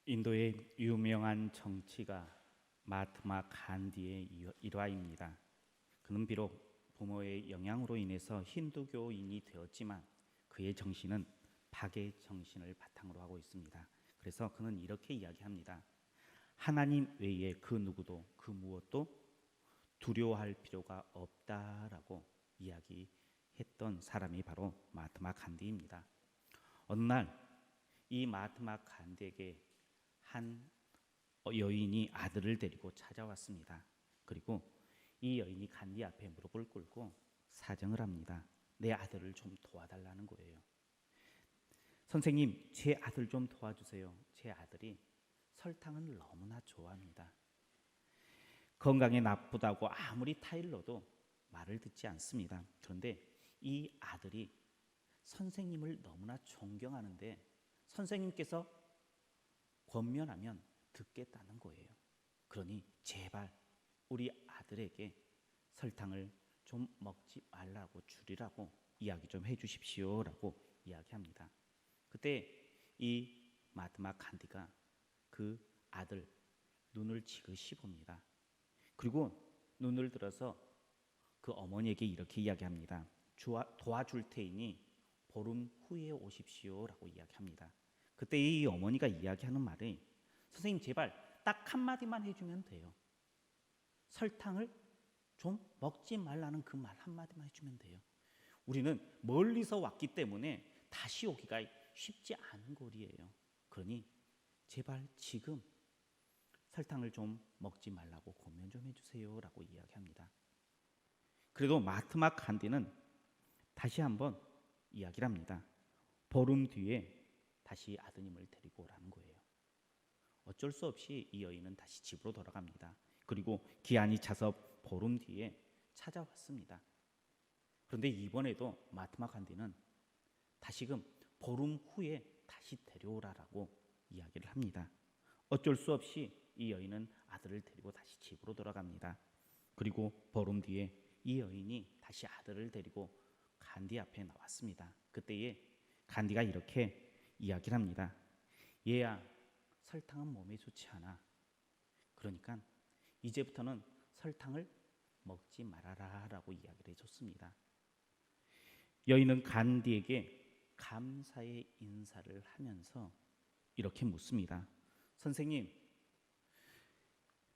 인도의 유명한 정치가 마하트마 간디의 일화입니다. 그는 비록 부모의 영향으로 인해서 힌두교인이 되었지만 그의 정신은 박의 정신을 바탕으로 하고 있습니다. 그래서 그는 이렇게 이야기합니다. 하나님 외에 그 누구도 그 무엇도 두려워할 필요가 없다라고 이야기했던 사람이 바로 마하트마 간디입니다. 어느 날 이 마하트마 간디에게 한 여인이 아들을 데리고 찾아왔습니다. 그리고 이 여인이 간디 앞에 무릎을 꿇고 사정을 합니다. 내 아들을 좀 도와달라는 거예요. 선생님, 제 아들 좀 도와주세요. 제 아들이 설탕을 너무나 좋아합니다. 건강에 나쁘다고 아무리 타일러도 말을 듣지 않습니다. 그런데 이 아들이 선생님을 너무나 존경하는데 선생님께서 권면하면 듣겠다는 거예요. 그러니 제발 우리 아들에게 설탕을 좀 먹지 말라고 줄이라고 이야기 좀 해주십시오라고 이야기합니다. 그때 이 마하트마 간디가 그 아들 눈을 지그시 봅니다. 그리고 눈을 들어서 그 어머니에게 이렇게 이야기합니다. 도와줄 테이니 보름 후에 오십시오라고 이야기합니다. 그때 이 어머니가 이야기하는 말이 선생님 제발 딱 한마디만 해주면 돼요. 설탕을 좀 먹지 말라는 그 말 한마디만 해주면 돼요. 우리는 멀리서 왔기 때문에 다시 오기가 쉽지 않은 거리예요. 그러니 제발 지금 설탕을 좀 먹지 말라고 권면 좀 해주세요 라고 이야기합니다. 그래도 마하트마 간디는 다시 한번 이야기를 합니다. 보름 뒤에 다시 아드님을 데리고 오라는 거예요. 어쩔 수 없이 이 여인은 다시 집으로 돌아갑니다. 그리고 기한이 차서 보름 뒤에 찾아왔습니다. 그런데 이번에도 마하트마 간디는 다시금 보름 후에 다시 데려오라라고 이야기를 합니다. 어쩔 수 없이 이 여인은 아들을 데리고 다시 집으로 돌아갑니다. 그리고 보름 뒤에 이 여인이 다시 아들을 데리고 간디 앞에 나왔습니다. 그때에 간디가 이렇게 이야기를 합니다. 얘야, 설탕은 몸에 좋지 않아. 그러니까 이제부터는 설탕을 먹지 말아라 라고 이야기를 해줬습니다. 여인은 간디에게 감사의 인사를 하면서 이렇게 묻습니다. 선생님,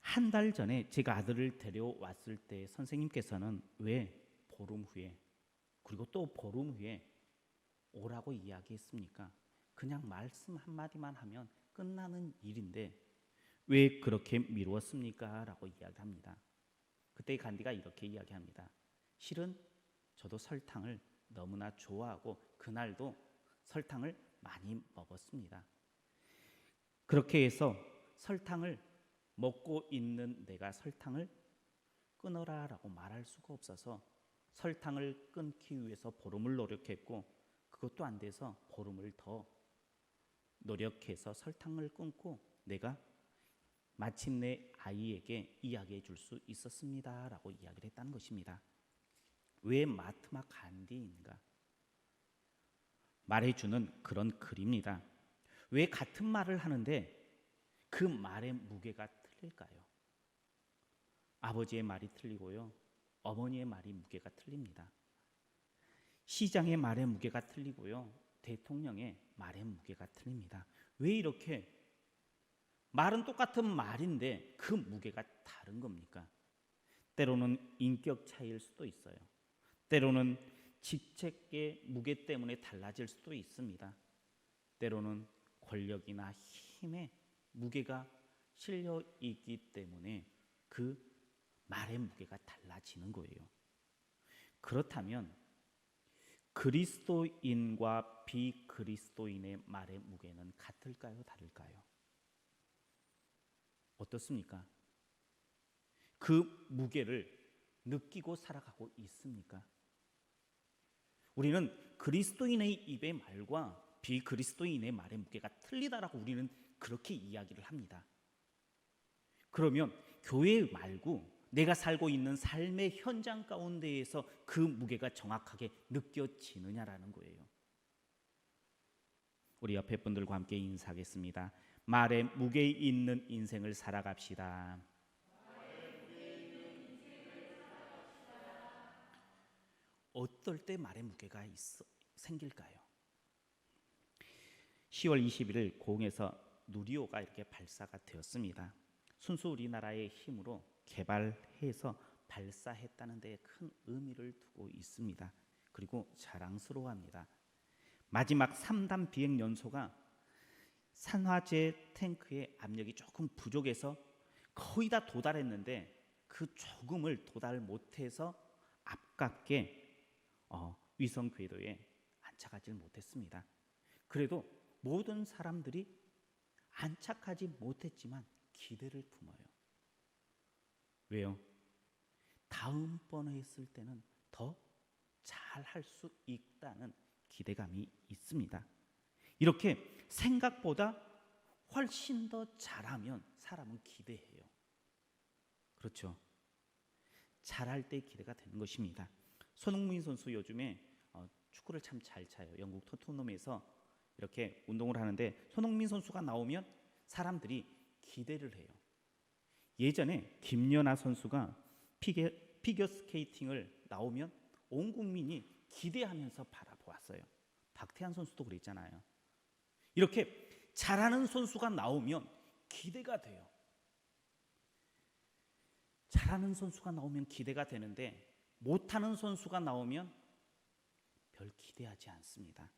한 달 전에 제가 아들을 데려왔을 때 선생님께서는 왜 보름 후에 그리고 또 보름 후에 오라고 이야기했습니까? 그냥 말씀 한마디만 하면 끝나는 일인데 왜 그렇게 미루었습니까? 라고 이야기합니다. 그때 간디가 이렇게 이야기합니다. 실은 저도 설탕을 너무나 좋아하고 그날도 설탕을 많이 먹었습니다. 그렇게 해서 설탕을 먹고 있는 내가 설탕을 끊어라 라고 말할 수가 없어서 설탕을 끊기 위해서 보름을 노력했고 그것도 안 돼서 보름을 더 노력해서 설탕을 끊고 내가 마침내 아이에게 이야기해 줄 수 있었습니다 라고 이야기를 했다는 것입니다. 왜 마하트마 간디인가? 말해주는 그런 글입니다. 왜 같은 말을 하는데 그 말의 무게가 틀릴까요? 아버지의 말이 틀리고요, 어머니의 말이 무게가 틀립니다. 시장의 말의 무게가 틀리고요, 대통령의 말의 무게가 틀립니다. 왜 이렇게 말은 똑같은 말인데 그 무게가 다른 겁니까? 때로는 인격 차이일 수도 있어요. 때로는 직책의 무게 때문에 달라질 수도 있습니다. 때로는 권력이나 힘의 무게가 실려 있기 때문에 그 말의 무게가 달라지는 거예요. 그렇다면 그리스도인과 비그리스도인의 말의 무게는 같을까요? 다를까요? 어떻습니까? 그 무게를 느끼고 살아가고 있습니까? 우리는 그리스도인의 입의 말과 비그리스도인의 말의 무게가 틀리다라고 우리는 그렇게 이야기를 합니다. 그러면 교회 말고 내가 살고 있는 삶의 현장 가운데에서 그 무게가 정확하게 느껴지느냐라는 거예요. 우리 옆에 분들과 함께 인사하겠습니다. 말에 무게 있는 인생을 살아갑시다. 어떨 때 말에 무게가 생길까요? 10월 21일 고흥에서 누리호가 이렇게 발사가 되었습니다. 순수 우리나라의 힘으로 개발해서 발사했다는 데 큰 의미를 두고 있습니다. 그리고 자랑스러워합니다. 마지막 3단 비행 연소가 산화제 탱크의 압력이 조금 부족해서 거의 다 도달했는데 그 조금을 도달 못해서 아깝게 위성 궤도에 안착하지 못했습니다. 그래도 모든 사람들이 안착하지 못했지만 기대를 품어요. 왜요? 다음번에 했을 때는 더 잘할 수 있다는 기대감이 있습니다. 이렇게 생각보다 훨씬 더 잘하면 사람은 기대해요. 그렇죠? 잘할 때 기대가 되는 것입니다. 손흥민 선수 요즘에 축구를 참 잘 차요. 영국 토트넘에서 이렇게 운동을 하는데 손흥민 선수가 나오면 사람들이 기대를 해요. 예전에 김연아 선수가 피겨 스케이팅을 나오면 온 국민이 기대하면서 바라보았어요. 박태환 선수도 그랬잖아요. 이렇게 잘하는 선수가 나오면 기대가 돼요. 잘하는 선수가 나오면 기대가 되는데 못하는 선수가 나오면 별 기대하지 않습니다.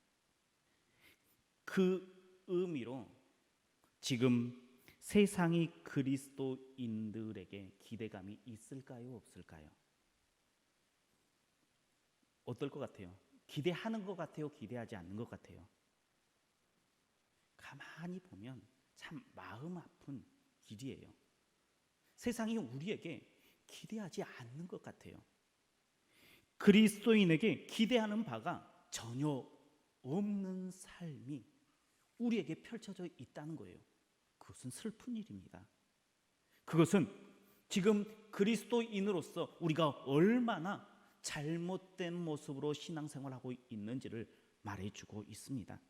그 의미로 지금 세상이 그리스도인들에게 기대감이 있을까요? 없을까요? 어떨 것 같아요? 기대하는 것 같아요? 기대하지 않는 것 같아요? 가만히 보면 참 마음 아픈 일이에요. 세상이 우리에게 기대하지 않는 것 같아요. 그리스도인에게 기대하는 바가 전혀 없는 삶이 우리에게 펼쳐져 있다는 거예요. 그것은 슬픈 일입니다. 그것은 지금 그리스도인으로서 우리가 얼마나 잘못된 모습으로 신앙생활하고 있는지를 말해주고 있습니다.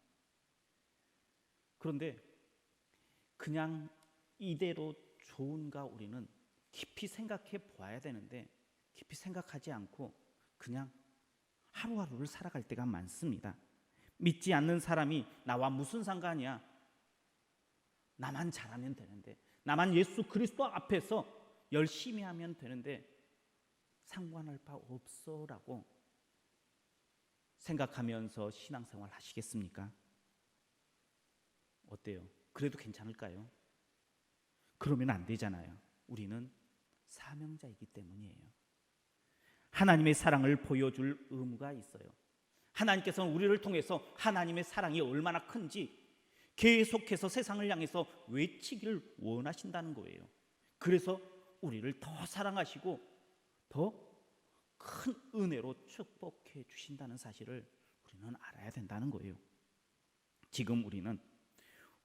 그런데 그냥 이대로 좋은가 우리는 깊이 생각해 보아야 되는데 깊이 생각하지 않고 그냥 하루하루를 살아갈 때가 많습니다. 믿지 않는 사람이 나와 무슨 상관이야? 나만 잘하면 되는데, 나만 예수 그리스도 앞에서 열심히 하면 되는데 상관할 바 없어라고 생각하면서 신앙생활 하시겠습니까? 어때요? 그래도 괜찮을까요? 그러면 안 되잖아요. 우리는 사명자이기 때문이에요. 하나님의 사랑을 보여줄 의무가 있어요. 하나님께서는 우리를 통해서 하나님의 사랑이 얼마나 큰지 계속해서 세상을 향해서 외치기를 원하신다는 거예요. 그래서 우리를 더 사랑하시고 더 큰 은혜로 축복해 주신다는 사실을 우리는 알아야 된다는 거예요. 지금 우리는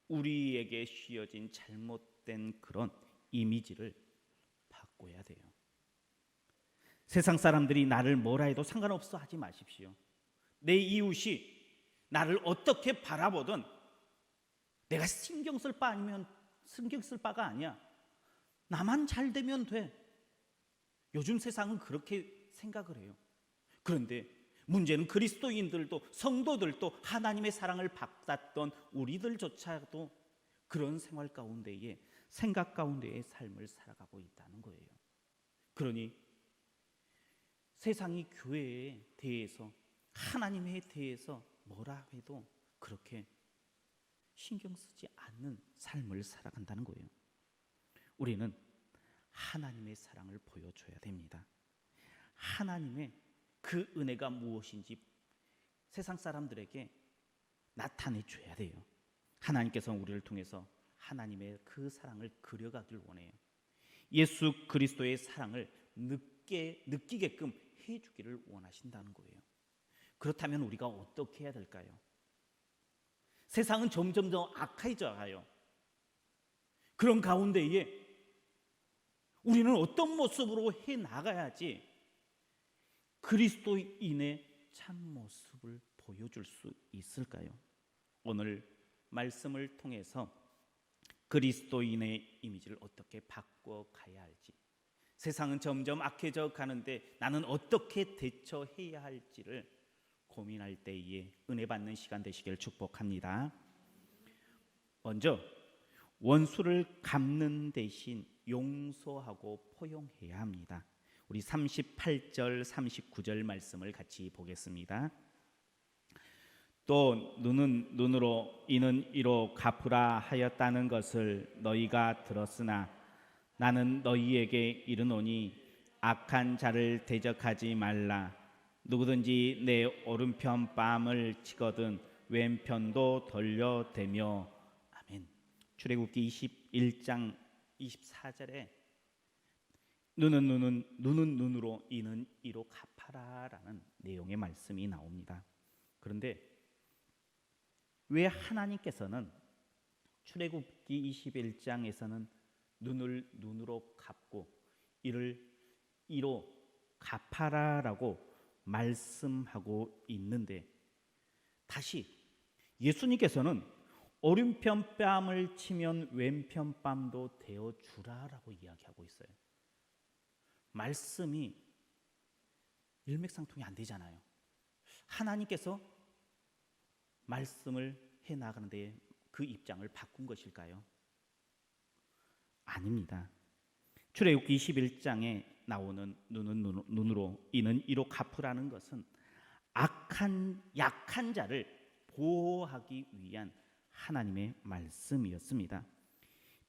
우리에게 씌어진 잘못된 그런 이미지를 바꿔야 돼요. 세상 사람들이 나를 뭐라 해도 상관없어 하지 마십시오. 내 이웃이 나를 어떻게 바라보든 내가 신경 쓸 바가 아니야. 나만 잘 되면 돼. 요즘 세상은 그렇게 생각을 해요. 그런데 문제는 그리스도인들도 성도들도 하나님의 사랑을 받았던 우리들조차도 그런 생활 가운데에 생각 가운데의 삶을 살아가고 있다는 거예요. 그러니 세상이 교회에 대해서 하나님에 대해서 뭐라 해도 그렇게 신경 쓰지 않는 삶을 살아간다는 거예요. 우리는 하나님의 사랑을 보여줘야 됩니다. 하나님의 그 은혜가 무엇인지 세상 사람들에게 나타내 줘야 돼요. 하나님께서는 우리를 통해서 하나님의 그 사랑을 그려가길 원해요. 예수 그리스도의 사랑을 느끼게끔 해주기를 원하신다는 거예요. 그렇다면 우리가 어떻게 해야 될까요? 세상은 점점 더 악해져 가요. 그런 가운데에 우리는 어떤 모습으로 해 나가야지 그리스도인의 참 모습을 보여줄 수 있을까요? 오늘 말씀을 통해서 그리스도인의 이미지를 어떻게 바꿔가야 할지, 세상은 점점 악해져 가는데 나는 어떻게 대처해야 할지를 고민할 때에 은혜 받는 시간 되시길 축복합니다. 먼저 원수를 갚는 대신 용서하고 포용해야 합니다. 우리 38절 39절 말씀을 같이 보겠습니다. 또 눈은 눈으로 이는 이로 갚으라 하였다는 것을 너희가 들었으나 나는 너희에게 이르노니 악한 자를 대적하지 말라. 누구든지 내 오른편 뺨을 치거든 왼편도 돌려대며. 아멘. 출애굽기 21장 24절에 눈은 눈으로 이는 이로 갚아라라는 내용의 말씀이 나옵니다. 그런데 왜 하나님께서는 출애굽기 21장에서는 눈을 눈으로 갚고 이를 이로 갚아라라고 말씀하고 있는데, 다시 예수님께서는 오른편 뺨을 치면 왼편 뺨도 대어 주라라고 이야기하고 있어요. 말씀이 일맥상통이 안 되잖아요. 하나님께서 말씀을 해 나가는데 그 입장을 바꾼 것일까요? 아닙니다. 출애굽기 21장에 나오는 눈은 눈으로 이는 이로 갚으라는 것은 약한 자를 보호하기 위한 하나님의 말씀이었습니다.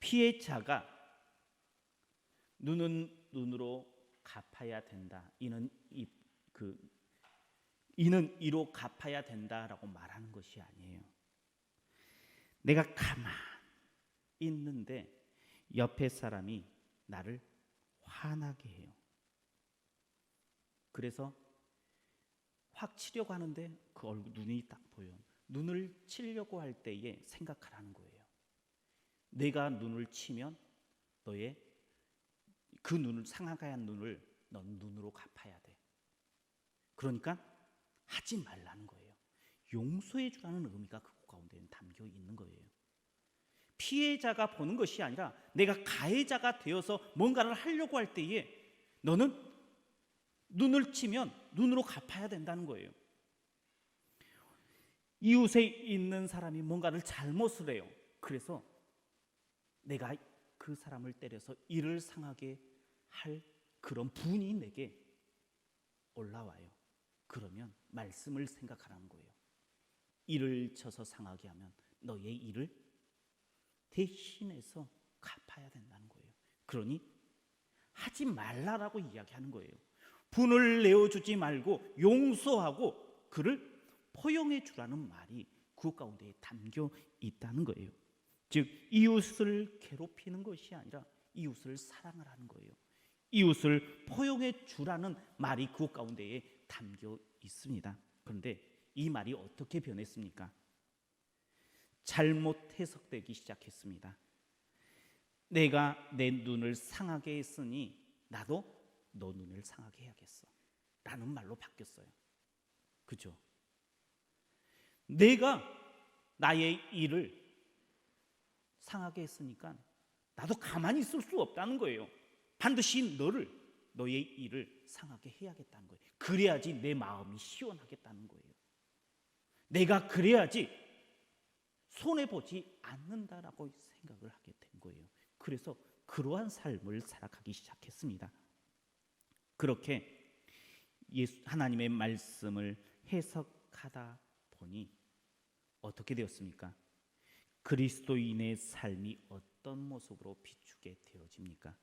피해자가 눈은 눈으로 갚아야 된다. 이는 이로 갚아야 된다라고 말하는 것이 아니에요. 내가 가만히 있는데 옆에 사람이 나를 화나게 해요. 그래서 확 치려고 하는데 그 얼굴 눈이 딱 보여. 눈을 치려고 할 때에 생각하라는 거예요. 내가 눈을 치면 너의 그 눈을 상하게 한 눈을 넌 눈으로 갚아야 돼. 그러니까 하지 말라는 거예요. 용서해 주라는 의미가 그 가운데는 담겨 있는 거예요. 피해자가 보는 것이 아니라 내가 가해자가 되어서 뭔가를 하려고 할 때에 너는 눈을 치면 눈으로 갚아야 된다는 거예요. 이웃에 있는 사람이 뭔가를 잘못을 해요. 그래서 내가 그 사람을 때려서 이를 상하게 할 그런 분이 내게 올라와요. 그러면 말씀을 생각하라는 거예요. 이를 쳐서 상하게 하면 너의 일을 대신해서 갚아야 된다는 거예요. 그러니 하지 말라라고 이야기하는 거예요. 분을 내어주지 말고 용서하고 그를 포용해 주라는 말이 그 가운데 담겨 있다는 거예요. 즉 이웃을 괴롭히는 것이 아니라 이웃을 사랑을 하는 거예요. 이웃을 포용해 주라는 말이 그 가운데에 담겨 있습니다. 그런데 이 말이 어떻게 변했습니까? 잘못 해석되기 시작했습니다. 내가 내 눈을 상하게 했으니 나도 너 눈을 상하게 해야겠어 라는 말로 바뀌었어요. 그죠? 내가 나의 일을 상하게 했으니까 나도 가만히 있을 수 없다는 거예요. 반드시 너의 일을 상하게 해야겠다는 거예요. 그래야지 내 마음이 시원하겠다는 거예요. 내가 그래야지 손해보지 않는다라고 생각을 하게 된 거예요. 그래서 그러한 삶을 살아가기 시작했습니다. 그렇게 하나님의 말씀을 해석하다 보니 어떻게 되었습니까? 그리스도인의 삶이 어떤 모습으로 비추게 되어집니까?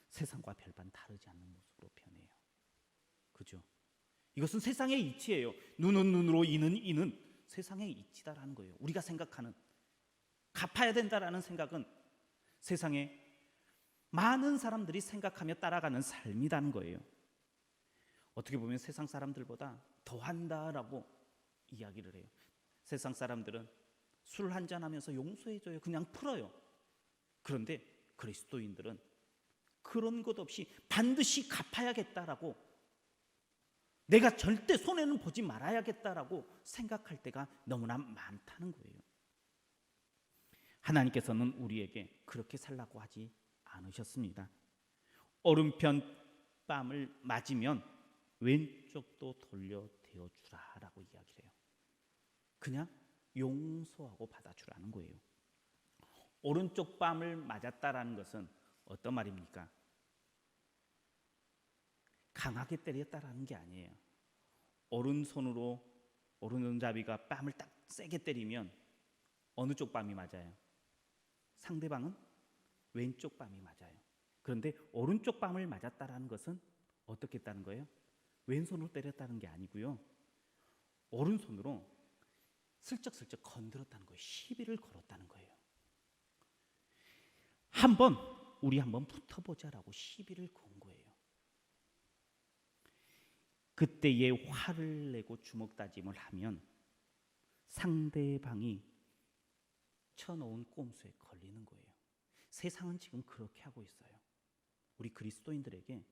세상과 별반 다르지 않는 모습으로 변해요. 그죠? 이것은 세상의 이치예요. 눈은 눈으로 이는 세상의 이치다라는 거예요. 우리가 생각하는 갚아야 된다라는 생각은 세상에 많은 사람들이 생각하며 따라가는 삶이라는 거예요. 어떻게 보면 세상 사람들보다 더한다라고 이야기를 해요. 세상 사람들은 술 한잔하면서 용서해줘요. 그냥 풀어요. 그런데 그리스도인들은 그런 것 없이 반드시 갚아야겠다라고, 내가 절대 손해는 보지 말아야겠다라고 생각할 때가 너무나 많다는 거예요. 하나님께서는 우리에게 그렇게 살라고 하지 않으셨습니다. 오른편 뺨을 맞으면 왼쪽도 돌려 대어주라라고 이야기를 해요. 그냥 용서하고 받아주라는 거예요. 오른쪽 뺨을 맞았다라는 것은 어떤 말입니까? 강하게 때렸다라는 게 아니에요. 오른손으로 오른손잡이가 뺨을 딱 세게 때리면 어느 쪽 뺨이 맞아요? 상대방은 왼쪽 뺨이 맞아요. 그런데 오른쪽 뺨을 맞았다라는 것은 어떻게 했다는 거예요? 왼손으로 때렸다는 게 아니고요. 오른손으로 슬쩍슬쩍 건드렸다는 거예요. 시비를 걸었다는 거예요. 우리 한번 붙어보자라고 시비를 건 거예요. 그때에 화를 내고 주먹 다짐을 하면 상대방이 쳐놓은 꼼수에 걸리는 거예요. 세상은 지금 그렇게 하고 있어요. 우리 그리스도인들에게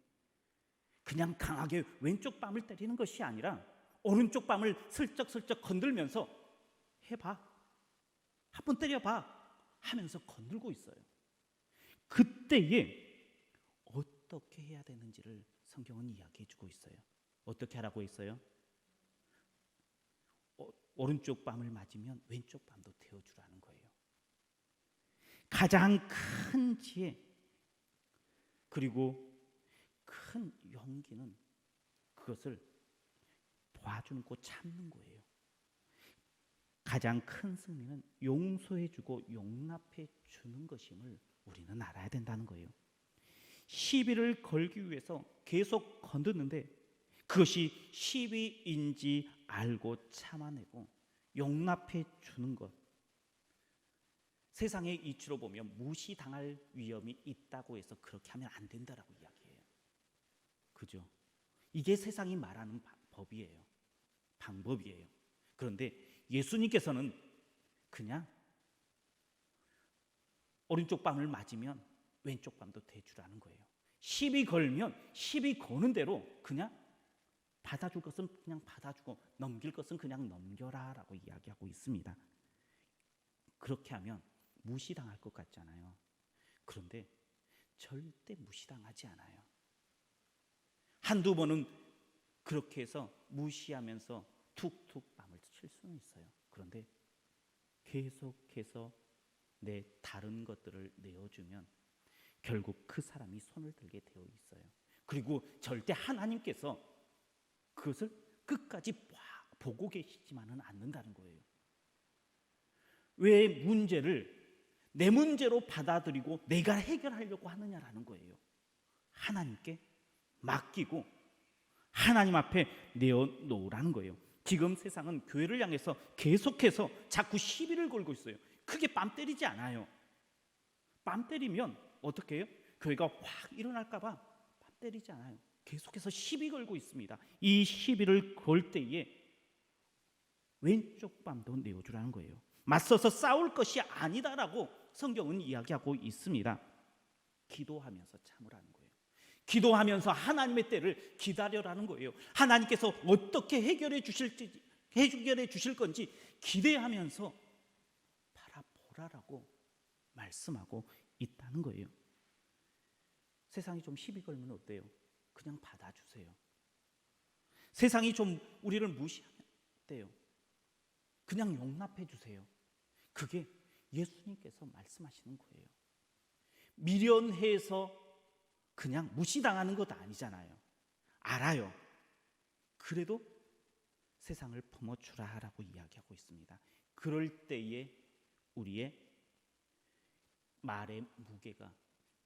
그냥 강하게 왼쪽 뺨을 때리는 것이 아니라 오른쪽 뺨을 슬쩍슬쩍 건들면서 해봐, 한번 때려봐 하면서 건들고 있어요. 그때에 어떻게 해야 되는지를 성경은 이야기해주고 있어요. 어떻게 하라고 했어요? 오른쪽 뺨을 맞으면 왼쪽 뺨도 대어주라는 거예요. 가장 큰 지혜 그리고 큰 용기는 그것을 봐주고 참는 거예요. 가장 큰 승리는 용서해주고 용납해주는 것임을 우리는 알아야 된다는 거예요. 시비를 걸기 위해서 계속 건드는데 그것이 시비인지 알고 참아내고 용납해주는 것, 세상의 이치로 보면 무시당할 위험이 있다고 해서 그렇게 하면 안 된다라고 이야기해요. 그죠? 이게 세상이 말하는 법이에요. 방법이에요. 그런데 예수님께서는 그냥 오른쪽 뺨을 맞으면 왼쪽 뺨도 대주라는 거예요. 시비 걸면 시비 거는 대로 그냥 받아줄 것은 그냥 받아주고 넘길 것은 그냥 넘겨라라고 이야기하고 있습니다. 그렇게 하면 무시당할 것 같잖아요. 그런데 절대 무시당하지 않아요. 한두 번은 그렇게 해서 무시하면서 툭툭 뺨을 칠 수는 있어요. 그런데 계속해서 내 다른 것들을 내어주면 결국 그 사람이 손을 들게 되어 있어요. 그리고 절대 하나님께서 그것을 끝까지 보고 계시지만은 않는다는 거예요. 왜 내 문제로 받아들이고 내가 해결하려고 하느냐라는 거예요. 하나님께 맡기고 하나님 앞에 내어놓으라는 거예요. 지금 세상은 교회를 향해서 계속해서 자꾸 시비를 걸고 있어요. 크게 뺨 때리지 않아요. 뺨 때리면 어떻게 해요? 교회가 확 일어날까 봐 뺨 때리지 않아요. 계속해서 시비 걸고 있습니다. 이 시비를 걸 때에 왼쪽 뺨도 내어주라는 거예요. 맞서서 싸울 것이 아니다라고 성경은 이야기하고 있습니다. 기도하면서 참으라는 거예요. 기도하면서 하나님의 때를 기다려라는 거예요. 하나님께서 어떻게 해결해 주실 건지 기대하면서 바라보라라고 말씀하고 있다는 거예요. 세상이 좀 시비 걸면 어때요? 그냥 받아주세요. 세상이 좀 우리를 무시하면 어때요? 그냥 용납해 주세요. 그게 예수님께서 말씀하시는 거예요. 미련해서 그냥 무시당하는 것 아니잖아요. 알아요. 그래도 세상을 품어주라라고 이야기하고 있습니다. 그럴 때에 우리의 말의 무게가,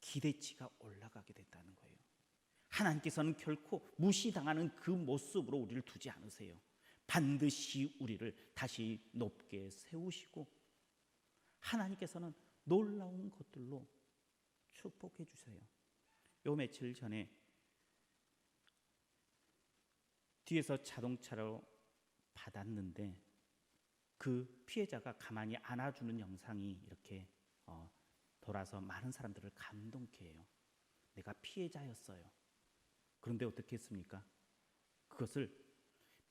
기대치가 올라가게 된다는 거예요. 하나님께서는 결코 무시당하는 그 모습으로 우리를 두지 않으세요. 반드시 우리를 다시 높게 세우시고 하나님께서는 놀라운 것들로 축복해 주세요. 요 며칠 전에 뒤에서 자동차로 받았는데 그 피해자가 가만히 안아주는 영상이 이렇게 돌아서 많은 사람들을 감동케 해요. 내가 피해자였어요. 그런데 어떻게 했습니까? 그것을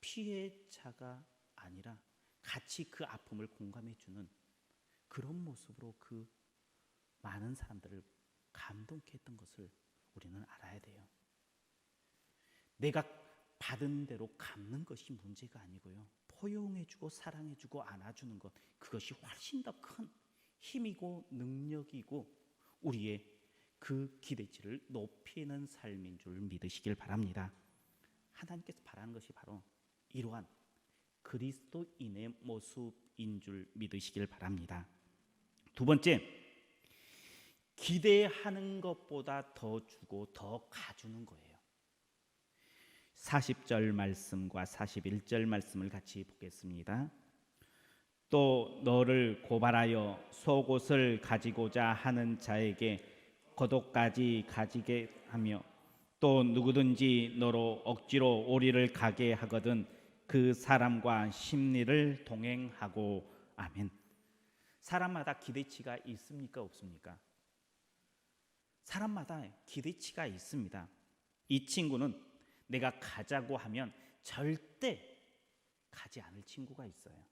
피해자가 아니라 같이 그 아픔을 공감해 주는 그런 모습으로 그 많은 사람들을 감동케 했던 것을 우리는 알아야 돼요. 내가 받은 대로 갚는 것이 문제가 아니고요, 포용해주고 사랑해주고 안아주는 것, 그것이 훨씬 더 큰 힘이고 능력이고 우리의 그 기대치를 높이는 삶인 줄 믿으시길 바랍니다. 하나님께서 바라는 것이 바로 이러한 그리스도인의 모습인 줄 믿으시길 바랍니다. 두 번째, 기대하는 것보다 더 주고 더 가주는 거예요. 40절 말씀과 41절 말씀을 같이 보겠습니다. 또 너를 고발하여 속옷을 가지고자 하는 자에게 겉옷까지 가지게 하며 또 누구든지 너로 억지로 오리를 가게 하거든 그 사람과 심리를 동행하고. 아멘. 사람마다 기대치가 있습니까, 없습니까? 사람마다 기대치가 있습니다. 이 친구는 내가 가자고 하면 절대 가지 않을 친구가 있어요.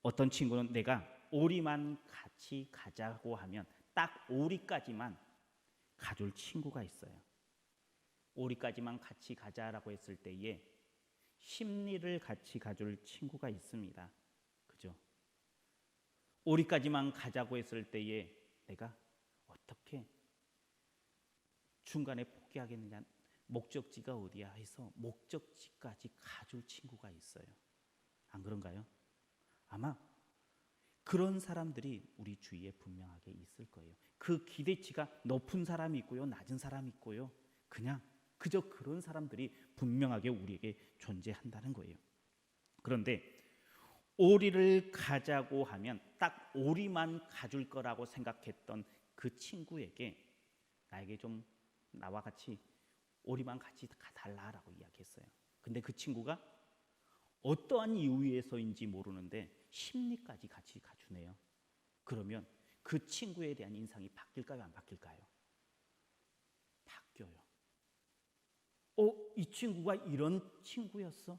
어떤 친구는 내가 오리만 같이 가자고 하면 딱 오리까지만 가줄 친구가 있어요. 오리까지만 같이 가자라고 했을 때에 심리를 같이 가줄 친구가 있습니다. 그죠? 오리까지만 가자고 했을 때에 내가 어떻게 중간에 포기하겠느냐, 목적지가 어디야 해서 목적지까지 가줄 친구가 있어요. 안 그런가요? 아마 그런 사람들이 우리 주위에 분명하게 있을 거예요. 그 기대치가 높은 사람이 있고요, 낮은 사람이 있고요, 그냥 그저 그런 사람들이 분명하게 우리에게 존재한다는 거예요. 그런데 오리를 가자고 하면 딱 오리만 가줄 거라고 생각했던 그 친구에게 나에게 좀 나와 같이 오리만 같이 가달라라고 이야기했어요. 근데 그 친구가 어떠한 이유에서인지 모르는데 심리까지 같이 가주네요. 그러면 그 친구에 대한 인상이 바뀔까요, 안 바뀔까요? 바뀌어요. 이 친구가 이런 친구였어?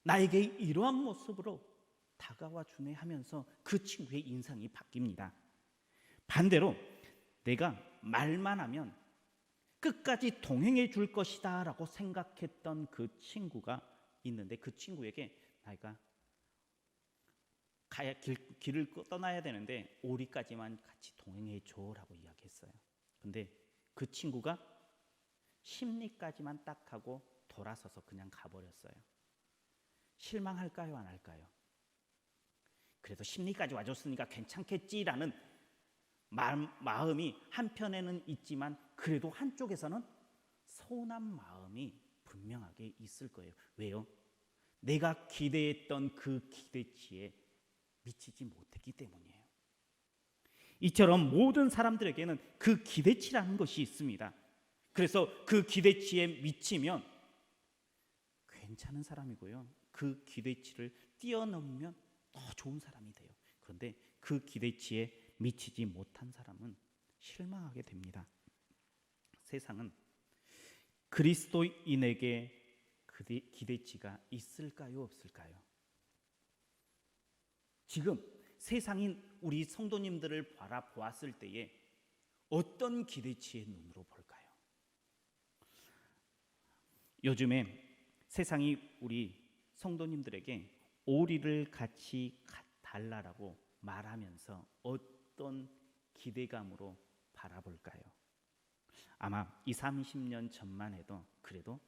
나에게 이러한 모습으로 다가와 주네 하면서 그 친구의 인상이 바뀝니다. 반대로 내가 말만 하면 끝까지 동행해 줄 것이다 라고 생각했던 그 친구가 있는데 그 친구에게 내가 길을 떠나야 되는데 오리까지만 같이 동행해 줘라고 이야기했어요. 근데 그 친구가 심리까지만 딱 하고 돌아서서 그냥 가버렸어요. 실망할까요, 안 할까요? 그래도 심리까지 와줬으니까 괜찮겠지라는 마음이 한편에는 있지만 그래도 한쪽에서는 서운한 마음이 분명하게 있을 거예요. 왜요? 내가 기대했던 그 기대치에 미치지 못했기 때문이에요. 이처럼 모든 사람들에게는 그 기대치라는 것이 있습니다. 그래서 그 기대치에 미치면 괜찮은 사람이고요, 그 기대치를 뛰어넘으면 더 좋은 사람이 돼요. 그런데 그 기대치에 미치지 못한 사람은 실망하게 됩니다. 세상은 그리스도인에게 기대치가 있을까요, 없을까요? 지금 세상인 우리 성도님들을 바라보았을 때에 어떤 기대치의 눈으로 볼까요? 요즘에 세상이 우리 성도님들에게 오리를 같이 달라라고 말하면서 어떤 기대감으로 바라볼까요? 아마 20, 30년 전만 해도 그래도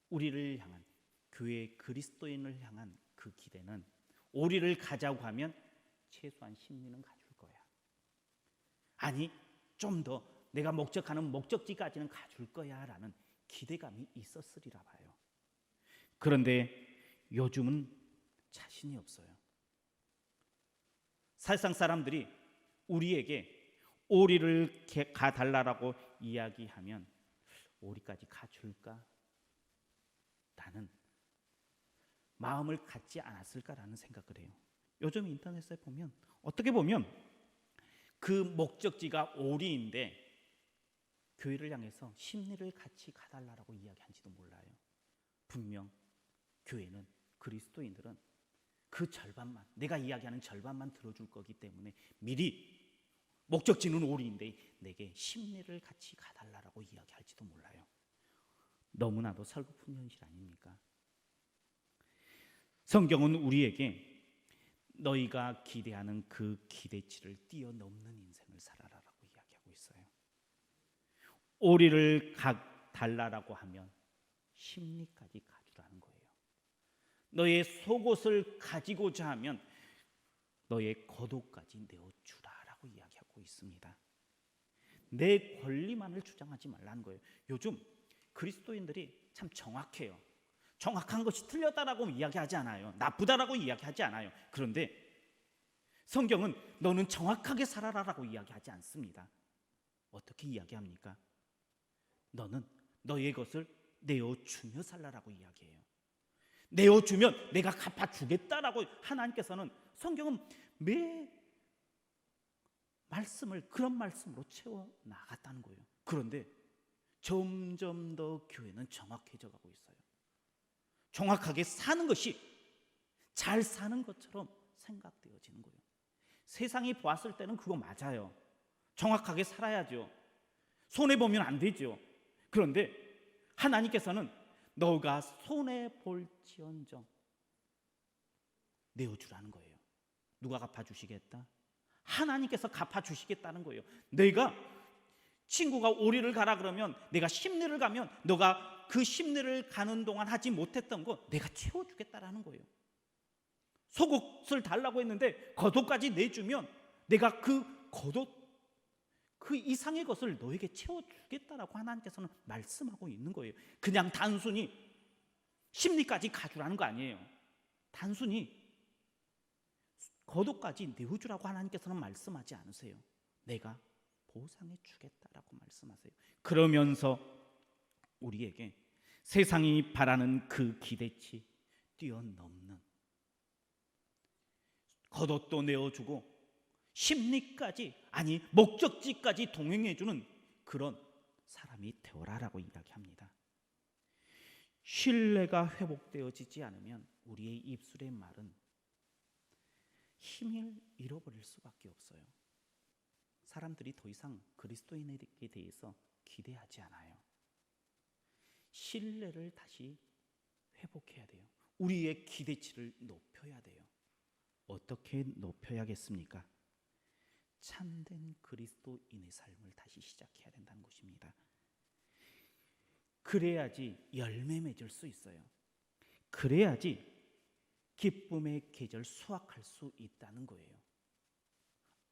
우리를 향한, 교회 그리스도인을 향한 그 기대는 오리를 가자고 하면 최소한 심리는 가줄 거야. 아니, 좀 더 내가 목적하는 목적지까지는 가줄 거야 라는 기대감이 있었으리라 봐요. 그런데 요즘은 자신이 없어요. 사실상 사람들이 우리에게 오리를 가달라고 이야기하면 오리까지 가줄까? 라는 마음을 갖지 않았을까라는 생각을 해요. 요즘 인터넷에 보면 어떻게 보면 그 목적지가 오리인데 교회를 향해서 심리를 같이 가달라고 이야기한지도 몰라요. 분명 교회는, 그리스도인들은 그 절반만, 내가 이야기하는 절반만 들어줄 거기 때문에 미리 목적지는 오리인데 내게 심리를 같이 가달라고 이야기할지도 몰라요. 너무나도 설교픈 현실 아닙니까? 성경은 우리에게 너희가 기대하는 그 기대치를 뛰어넘는 인생을 살아라라고 이야기하고 있어요. 오리를 달라라고 하면 심리까지 가주라는 거예요. 너의 속옷을 가지고자 하면 너의 겉옷까지 내어주라라고 이야기하고 있습니다. 내 권리만을 주장하지 말라는 거예요. 요즘 그리스도인들이 참 정확해요. 정확한 것이 틀렸다라고 이야기하지 않아요. 나쁘다라고 이야기하지 않아요. 그런데 성경은 너는 정확하게 살아라라고 이야기하지 않습니다. 어떻게 이야기합니까? 너는 너의 것을 내어주며 살라라고 이야기해요. 내어주면 내가 갚아주겠다라고 하나님께서는 성경은 매 말씀을 그런 말씀으로 채워 나갔다는 거예요. 그런데 점점 더 교회는 정확해져 가고 있어요. 정확하게 사는 것이 잘 사는 것처럼 생각되어지는 거예요. 세상이 보았을 때는 그거 맞아요. 정확하게 살아야죠. 손해보면 안 되죠. 그런데 하나님께서는 너가 손해볼지언정 내어주라는 거예요. 누가 갚아주시겠다? 하나님께서 갚아주시겠다는 거예요. 내가 친구가 오리를 가라 그러면 내가 심리를 가면 너가 그 심리를 가는 동안 하지 못했던 거 내가 채워주겠다라는 거예요. 속옷을 달라고 했는데 겉옷까지 내주면 내가 그 겉옷 그 이상의 것을 너에게 채워주겠다라고 하나님께서는 말씀하고 있는 거예요. 그냥 단순히 심리까지 가주라는 거 아니에요. 단순히 겉옷까지 내어주라고 하나님께서는 말씀하지 않으세요. 내가 보상해 주겠다라고 말씀하세요. 그러면서 우리에게 세상이 바라는 그 기대치 뛰어넘는 겉옷도 내어주고 심리까지, 아니 목적지까지 동행해주는 그런 사람이 되어라라고 이야기합니다. 신뢰가 회복되어지지 않으면 우리의 입술의 말은 힘을 잃어버릴 수밖에 없어요. 사람들이 더 이상 그리스도인에게 대해서 기대하지 않아요. 신뢰를 다시 회복해야 돼요. 우리의 기대치를 높여야 돼요. 어떻게 높여야겠습니까? 참된 그리스도인의 삶을 다시 시작해야 된다는 것입니다. 그래야지 열매 맺을 수 있어요. 그래야지 기쁨의 계절 수확할 수 있다는 거예요.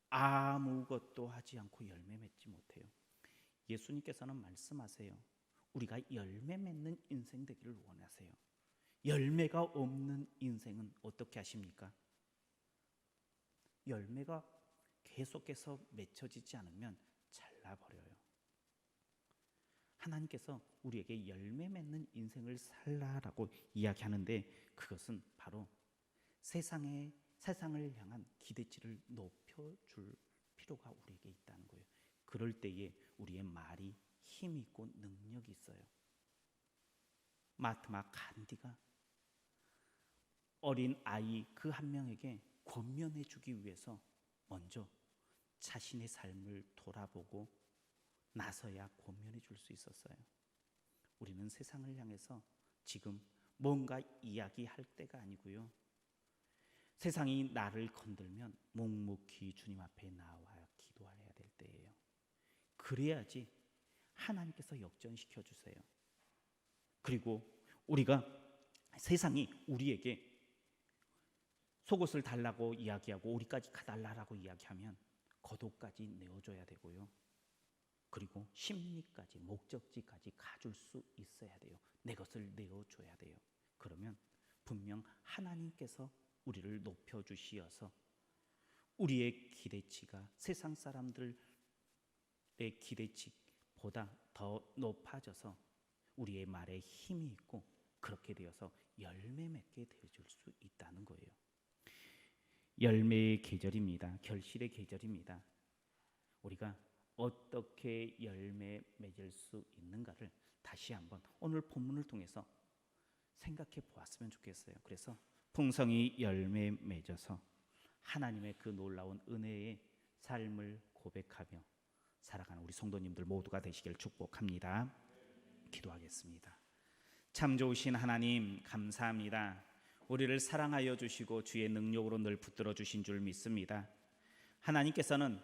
아무것도 하지 않고 열매 맺지 못해요. 예수님께서는 말씀하세요. 우리가 열매 맺는 인생 되기를 원하세요. 열매가 없는 인생은 어떻게 하십니까? 열매가 계속해서 맺혀지지 않으면 잘라버려요. 하나님께서 우리에게 열매 맺는 인생을 살라라고 이야기하는데 그것은 바로 세상을 향한 기대치를 높여줄 필요가 우리에게 있다는 거예요. 그럴 때에 우리의 말이 힘이 있고 능력이 있어요. 마트마 간디가 어린 아이 그 한 명에게 권면해 주기 위해서 먼저 자신의 삶을 돌아보고 나서야 권면해 줄 수 있었어요. 우리는 세상을 향해서 지금 뭔가 이야기할 때가 아니고요. 세상이 나를 건들면 묵묵히 주님 앞에 나와 기도해야 될 때예요. 그래야지 하나님께서 역전시켜 주세요. 그리고 우리가 세상이 우리에게 속옷을 달라고 이야기하고 오리까지 가달라고 이야기하면 겉옷까지 내어줘야 되고요. 그리고 심리까지 목적지까지 가줄 수 있어야 돼요. 내 것을 내어줘야 돼요. 그러면 분명 하나님께서 우리를 높여주시어서 우리의 기대치가 세상 사람들의 기대치보다 더 높아져서 우리의 말에 힘이 있고 그렇게 되어서 열매 맺게 되어줄 수 있다는 거예요. 열매의 계절입니다. 결실의 계절입니다. 우리가 어떻게 열매 맺을 수 있는가를 다시 한번 오늘 본문을 통해서 생각해 보았으면 좋겠어요. 그래서 풍성히 열매 맺어서 하나님의 그 놀라운 은혜의 삶을 고백하며 살아가는 우리 성도님들 모두가 되시길 축복합니다. 기도하겠습니다. 참 좋으신 하나님 감사합니다. 우리를 사랑하여 주시고 주의 능력으로 늘 붙들어 주신 줄 믿습니다. 하나님께서는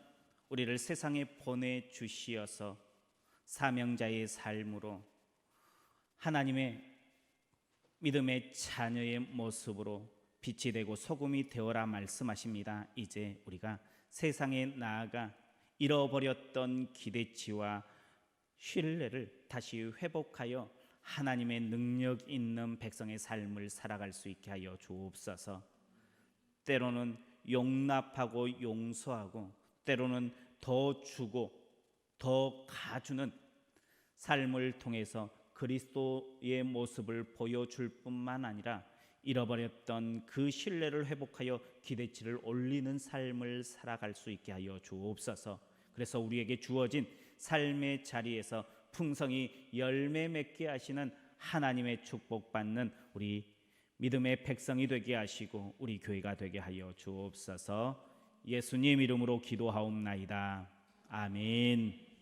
우리를 세상에 보내주시어서 사명자의 삶으로 하나님의 믿음의 자녀의 모습으로 빛이 되고 소금이 되어라 말씀하십니다. 이제 우리가 세상에 나아가 잃어버렸던 기대치와 신뢰를 다시 회복하여 하나님의 능력 있는 백성의 삶을 살아갈 수 있게 하여 주옵소서. 때로는 용납하고 용서하고 때로는 더 주고 더 가주는 삶을 통해서 그리스도의 모습을 보여줄 뿐만 아니라 잃어버렸던 그 신뢰를 회복하여 기대치를 올리는 삶을 살아갈 수 있게 하여 주옵소서. 그래서 우리에게 주어진 삶의 자리에서 풍성히 열매 맺게 하시는 하나님의 축복받는 우리 믿음의 백성이 되게 하시고 우리 교회가 되게 하여 주옵소서. 예수님 이름으로 기도하옵나이다. 아멘.